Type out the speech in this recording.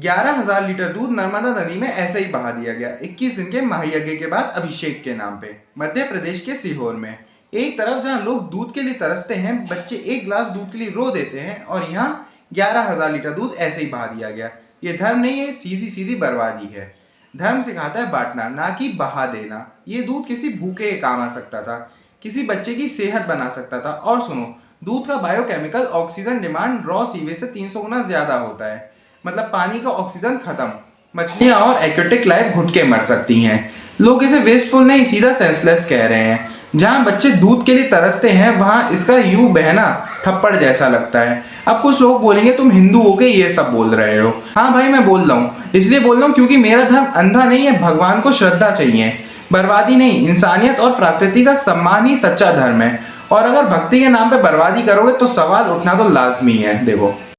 11,000 litre दूध नर्मदा नदी में ऐसे ही बहा दिया गया 21 दिन के महायज्ञ के बाद अभिषेक के नाम पे। मध्य प्रदेश के सीहोर में एक तरफ जहां लोग दूध के लिए तरसते हैं, बच्चे एक गिलास दूध के लिए रो देते हैं, और यहाँ 11,000 लीटर दूध ऐसे ही बहा दिया गया। ये धर्म नहीं है, सीधी सीधी बर्बादी है। धर्म सिखाता है बांटना, ना कि बहा देना। ये दूध किसी भूखे के काम आ सकता था, किसी बच्चे की सेहत बना सकता था। और सुनो, दूध का biochemical oxygen demand raw sewage से 300 गुना ज्यादा होता है। मतलब पानी का ऑक्सीजन खत्म, मछलियां और एक्वेटिक लाइफ घुट के मर सकती हैं। लोग इसे वेस्टफुल नहीं, सीधा सेंसलेस कह रहे हैं। जहां बच्चे दूध के लिए तरसते हैं, वहां इसका यूं बहना थप्पड़ जैसा लगता है। अब कुछ लोग बोलेंगे तुम हिंदू होके ये सब बोल रहे हो। हाँ भाई, मैं बोल रहा हूँ, इसलिए बोल रहा हूँ क्योंकि मेरा धर्म अंधा नहीं है। भगवान को श्रद्धा चाहिए, बर्बादी नहीं। इंसानियत और प्रकृति का सम्मान ही सच्चा धर्म है। और अगर भक्ति के नाम पे बर्बादी करोगे तो सवाल उठना तो लाजमी है। देखो।